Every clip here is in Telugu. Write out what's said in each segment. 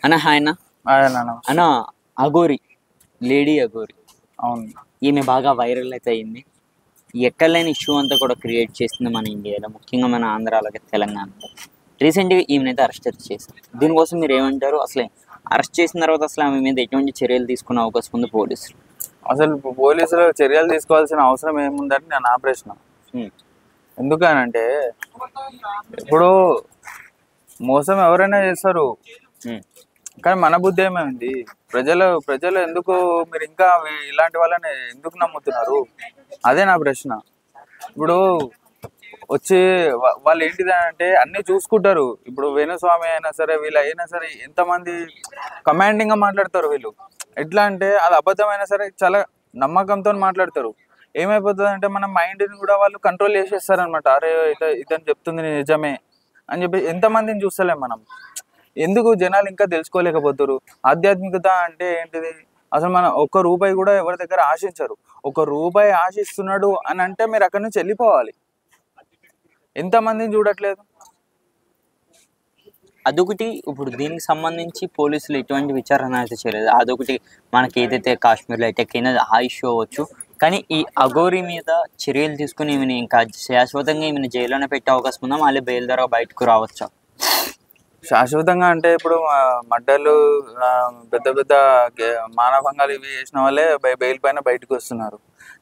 అన్న హాయ్ అన్న. అదేనా అన్న అఘోరి, లేడీ అఘోరి, అవును. ఈమె బాగా వైరల్ అయితే అయింది. ఎక్కడలేని ఇష్యూ అంతా కూడా క్రియేట్ చేస్తుంది మన ఇండియాలో, ముఖ్యంగా మన ఆంధ్ర అలాగే తెలంగాణలో. రీసెంట్గా ఈమెనైతే అరెస్ట్ అయితే చేశారు. దీనికోసం మీరు ఏమంటారు? అసలు అరెస్ట్ చేసిన తర్వాత అసలు ఆమె మీద ఎటువంటి చర్యలు తీసుకునే అవకాశం ఉంది పోలీసులు? అసలు పోలీసులు చర్యలు తీసుకోవాల్సిన అవసరం ఏముందని నా ప్రశ్న. ఎందుకనంటే ఇప్పుడు మోసం ఎవరైనా చేస్తారు, కానీ మన బుద్ధి ఏమైంది? ప్రజలు ఎందుకు మీరు ఇంకా ఇలాంటి వాళ్ళని ఎందుకు నమ్ముతున్నారు? అదే నా ప్రశ్న. ఇప్పుడు వచ్చి వాళ్ళు ఏంటిది అంటే అన్ని చూసుకుంటారు. ఇప్పుడు వేణుస్వామి అయినా సరే, వీళ్ళు అయినా సరే, ఎంతమంది కమాండింగ్ గా మాట్లాడతారు వీళ్ళు. ఎట్లా అంటే అది అబద్ధమైనా సరే చాలా నమ్మకంతో మాట్లాడతారు. ఏమైపోతుంది అంటే మన మైండ్ని కూడా వాళ్ళు కంట్రోల్ చేసేస్తారు అనమాట. అరే ఇతను చెప్తుంది నిజమే అని చెప్పి ఎంతమందిని చూస్తలేం మనం. ఎందుకు జనాలు ఇంకా తెలుసుకోలేకపోతారు? ఆధ్యాత్మికత అంటే ఏంటిది? అసలు మనం ఒక్క రూపాయి కూడా ఎవరి దగ్గర ఆశించరు. ఒక రూపాయి ఆశిస్తున్నాడు అని అంటే మీరు అక్కడి నుంచి వెళ్ళిపోవాలి. ఎంతమందిని చూడట్లేదు. అదొకటి. ఇప్పుడు దీనికి సంబంధించి పోలీసులు ఎటువంటి విచారణ అయితే చేయలేదు. అదొకటి. మనకి ఏదైతే కాశ్మీర్లో అటాక్ అయినా ఆ ఇష్యూ అవ్వచ్చు, కానీ ఈ అఘోరి మీద చర్యలు తీసుకుని ఈమెను ఇంకా శాశ్వతంగా ఈమెను జైల్లోనే పెట్టే అవకాశం ఉందా? మళ్ళీ బెయిల్ ద్వారా బయటకు రావచ్చా? శాశ్వతంగా అంటే ఇప్పుడు మడ్డలు, పెద్ద పెద్ద మానభంగాలు ఇవి చేసిన వాళ్ళే బెయిల్ పైన బయటకు వస్తున్నారు.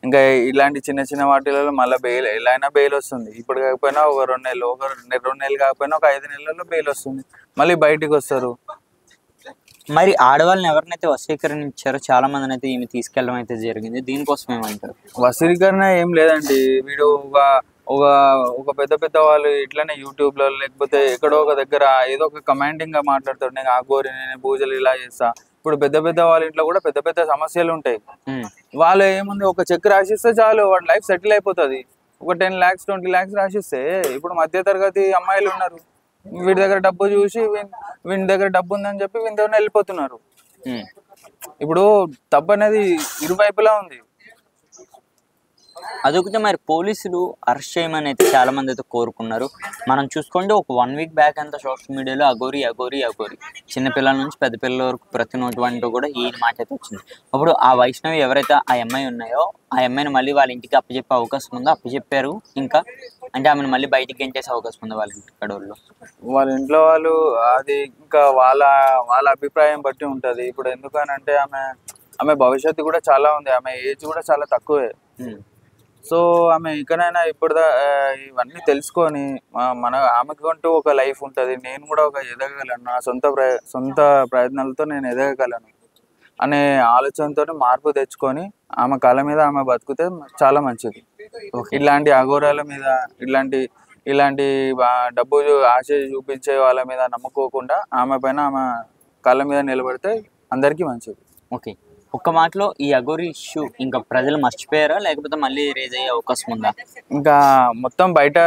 ఇంకా ఇలాంటి చిన్న చిన్న వాటిలలో మళ్ళీ బెయిల్ ఎలా అయినా బెయిల్ వస్తుంది. ఇప్పుడు కాకపోయినా ఒక 2 నెలలు, ఒక 2 నెలలు కాకపోయినా ఒక 5 నెలల్లో బెయిల్ వస్తుంది, మళ్ళీ బయటికి వస్తారు. మరి ఆడవాళ్ళని ఎవరినైతే వశీకరించారో చాలా మందిని అయితే ఈమె తీసుకెళ్ళడం అయితే జరిగింది. దీనికోసం ఏమంటారు? వశీకరణ ఏం లేదండి. వీడు ఒక ఒక పెద్ద పెద్ద వాళ్ళు ఇట్లనే యూట్యూబ్లో లేకపోతే ఎక్కడో ఒక దగ్గర ఏదో ఒక కమాండింగ్ గా మాట్లాడతాడు. నేను ఆగోరి, నేను పూజలు ఇలా చేస్తా. ఇప్పుడు పెద్ద పెద్ద వాళ్ళ ఇంట్లో కూడా పెద్ద పెద్ద సమస్యలు ఉంటాయి. వాళ్ళు ఏముంది, ఒక చెక్ రాసిస్తే చాలు, వాడి లైఫ్ సెటిల్ అయిపోతుంది. ఒక 10 lakhs 20 lakhs రాసిస్తే, ఇప్పుడు మధ్య తరగతి అమ్మాయిలు ఉన్నారు, వీడి దగ్గర డబ్బు చూసి వీడి దగ్గర డబ్బు ఉందని చెప్పి వీని దగ్గర వెళ్ళిపోతున్నారు. ఇప్పుడు తప్పు అనేది ఇరువైపులా ఉంది. అదొకటి. మరి పోలీసులు అరెస్ట్ చేయమని అయితే చాలా మంది అయితే కోరుకున్నారు. మనం చూసుకోండి, ఒక 1 week బ్యాక్ అంతా సోషల్ మీడియాలో అఘోరి అఘోరి అఘోరి, చిన్నపిల్లల నుంచి పెద్ద పిల్లల వరకు ప్రతి నోటి వంట కూడా ఈ మాట అయితే వచ్చింది. అప్పుడు ఆ వైష్ణవి ఎవరైతే ఆ అమ్మాయి ఉన్నాయో ఆ అమ్మాయిని మళ్ళీ వాళ్ళ ఇంటికి అప్పచెప్పే అవకాశం ఉందో? అప్పచెప్పారు. ఇంకా అంటే ఆమెను మళ్ళీ బయటికి గెంటేసే అవకాశం ఉంది వాళ్ళ ఇంటి కడవల్లో? వాళ్ళ ఇంట్లో వాళ్ళు అది ఇంకా వాళ్ళ అభిప్రాయం బట్టి ఉంటది. ఇప్పుడు ఎందుకనంటే ఆమె భవిష్యత్తు కూడా చాలా ఉంది, ఆమె ఏజ్ కూడా చాలా తక్కువే. సో ఆమె ఇకనైనా ఇప్పుడు ఇవన్నీ తెలుసుకొని ఆమెకంటూ ఒక లైఫ్ ఉంటుంది. నేను కూడా ఒక ఎదగగలను, నా సొంత ప్రయత్నాలతో నేను ఎదగగలను అనే ఆలోచనతో మార్పు తెచ్చుకొని ఆమె కాళ్ళ మీద ఆమె బతికితే చాలా మంచిది. ఇలాంటి అఘోరాల మీద, ఇలాంటి డబ్బు ఆశ చూపించే వాళ్ళ మీద నమ్ముకోకుండా ఆమె పైన ఆమె కాళ్ళ మీద నిలబడితే అందరికీ మంచిది. ఓకే. ఒక్క మాటలో ఈ అఘోరి ఇష్యూ ఇంకా ప్రజలు మర్చిపోయారా, లేకపోతే మళ్ళీ రేజ్ అయ్యే అవకాశం ఉందా? ఇంకా మొత్తం బయట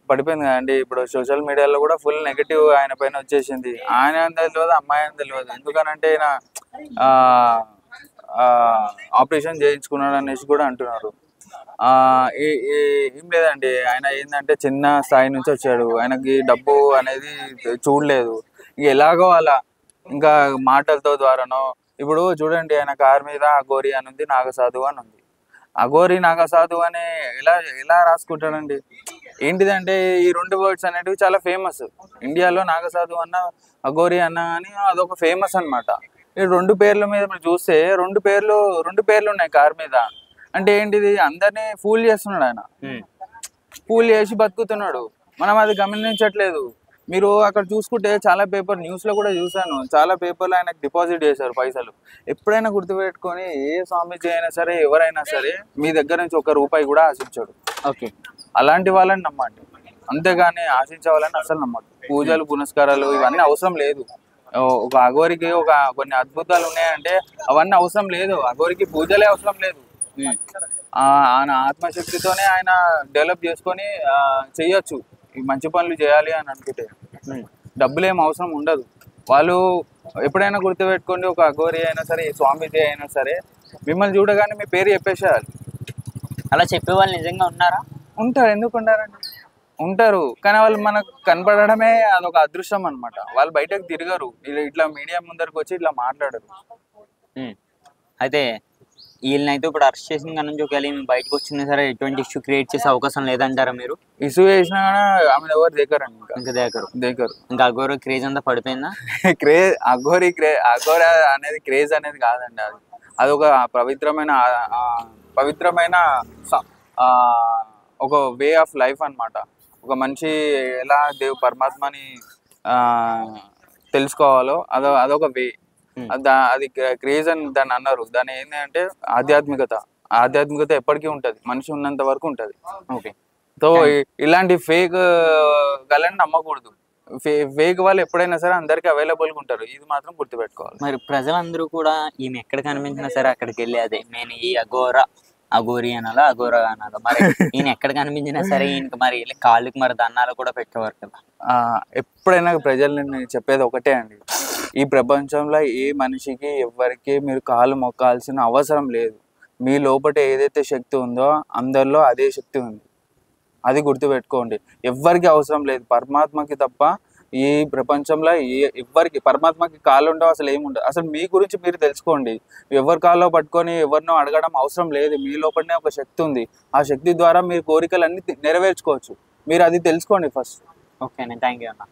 పడిపోయింది కదండి. ఇప్పుడు సోషల్ మీడియాలో కూడా ఫుల్ నెగటివ్ ఆయన పైన వచ్చేసింది. ఆయన అని తెలియదు, అమ్మాయి అని తెలియదు. ఎందుకనంటే ఆయన ఆపరేషన్ చేయించుకున్నాడు అనేసి కూడా అంటున్నారు. ఏం లేదండి, ఆయన ఏంటంటే చిన్న స్థాయి నుంచి వచ్చాడు. ఆయనకి డబ్బు అనేది చూడలేదు. ఎలాగో అలా ఇంకా మాటలతో ద్వారానో. ఇప్పుడు చూడండి, ఆయన కార్ మీద అఘోరి అని ఉంది, నాగసాధు అని ఉంది. అఘోరి నాగసాధు అని ఎలా రాసుకుంటాడండి? ఏంటిదంటే ఈ 2 వర్డ్స్ అనేటివి చాలా ఫేమస్ ఇండియాలో. నాగసాధు అన్న, అఘోరి అన్న అని అదొక ఫేమస్ అనమాట. ఈ 2 పేర్ల మీద మీరు చూస్తే 2 పేర్లు ఉన్నాయి కార్ మీద. అంటే ఏంటిది? అందరినీ ఫూల్ చేస్తున్నాడు ఆయన, ఫూల్ చేసి బతుకుతున్నాడు. మనం అది గమనించట్లేదు. మీరు అక్కడ చూసుకుంటే చాలా పేపర్ న్యూస్లో కూడా చూశాను, చాలా పేపర్లు ఆయనకు డిపాజిట్ చేశారు పైసలు. ఎప్పుడైనా గుర్తుపెట్టుకొని, ఏ స్వామీజీ అయినా సరే, ఎవరైనా సరే మీ దగ్గర నుంచి 1 రూపాయి కూడా ఆశించాడు. ఓకే. అలాంటి వాళ్ళని నమ్మండి, అంతేగాని ఆశించే వాళ్ళని అసలు నమ్మద్దు. పూజలు పునస్కారాలు ఇవన్నీ అవసరం లేదు. ఒక అఘోరికి కొన్ని అద్భుతాలు ఉన్నాయంటే అవన్నీ అవసరం లేదు. అఘోరికి పూజలే అవసరం లేదు. ఆయన ఆత్మశక్తితోనే ఆయన డెవలప్ చేసుకొని చెయ్యొచ్చు. ఈ మంచి పనులు చేయాలి అని అనుకుంటే డబ్బులు ఏం అవసరం ఉండదు. వాళ్ళు ఎప్పుడైనా గుర్తుపెట్టుకోండి, ఒక అఘోరి అయినా సరే, స్వామీజీ అయినా సరే, మిమ్మల్ని చూడగానే మీ పేరు చెప్పేసేయాలి. అలా చెప్పే వాళ్ళు నిజంగా ఉన్నారా? ఉంటారు, ఎందుకు ఉండారండి? ఉంటారు, కానీ వాళ్ళు మనకు కనపడడమే అదొక అదృష్టం అన్నమాట. వాళ్ళు బయటకు తిరగరు, ఇట్లా మీడియా ముందరకు వచ్చి ఇట్లా మాట్లాడరు. ఉమ్. అయితే వీళ్ళనైతే ఇప్పుడు అరెస్ట్ చేసిన కాడ నుంచి ఒకవేళ ఈమె బయటకు వచ్చినా సరే ఎటువంటి ఇష్యూ క్రియేట్ చేసే అవకాశం లేదంటారా మీరు? ఇష్యూ చేసినా కానీ ఆమె ఎవరు దిగరండి, ఇంకా దేకరు. దిగరు. ఇంకా అగోర క్రేజ్ అంతా పడిపోయిందా? క్రేజ్ అఘోర అనేది క్రేజ్ అనేది కాదండి. అది అదొక పవిత్రమైన పవిత్రమైన ఆ, ఒక వే ఆఫ్ లైఫ్ అన్నమాట. ఒక మనిషి ఎలా పరమాత్మని ఆ తెలుసుకోవాలో అదొక వే. అది క్రేజ్ అని దాన్ని అన్నారు. దాని ఏంటంటే ఆధ్యాత్మికత ఎప్పటికీ ఉంటది, మనిషి ఉన్నంత వరకు ఉంటది. ఓకే. సో ఇలాంటి ఫేక్ గలని నమ్మకూడదు. ఫేక్ వాళ్ళు ఎప్పుడైనా సరే అందరికి అవైలబుల్ గా ఉంటారు, ఇది మాత్రం గుర్తుపెట్టుకోవాలి. మరి ప్రజలందరూ కూడా ఈమె ఎక్కడ కనిపించినా సరే అక్కడికి వెళ్ళి అదే నేను ఈ అఘోరి అనాలా అఘోరా అనాలా, మరి ఈయన ఎక్కడ కనిపించినా సరే ఈయనకి మరి వెళ్ళి కాళ్ళకి మరి దండాలు కూడా పెట్టేవారు కదా. ఎప్పుడైనా ప్రజల్ని నేను చెప్పేది ఒకటే అండి, ఈ ప్రపంచంలో ఏ మనిషికి ఎవరికి మీరు కాళ్ళు మొక్కాల్సిన అవసరం లేదు. మీ లోపల ఏదైతే శక్తి ఉందో అందరిలో అదే శక్తి ఉంది, అది గుర్తుపెట్టుకోండి. ఎవ్వరికి అవసరం లేదు, పరమాత్మకి తప్ప ఈ ప్రపంచంలో ఎవ్వరికి పరమాత్మకి కాళ్ళు ఉండవు, అసలు ఏముండవు. అసలు మీ గురించి మీరు తెలుసుకోండి. ఎవరి కాళ్ళలో పట్టుకొని ఎవరినో అడగడం అవసరం లేదు. మీ లోపలనే ఒక శక్తి ఉంది, ఆ శక్తి ద్వారా మీరు కోరికలన్నీ నెరవేర్చుకోవచ్చు. మీరు అది తెలుసుకోండి ఫస్ట్. ఓకే, థ్యాంక్ యూ అన్న.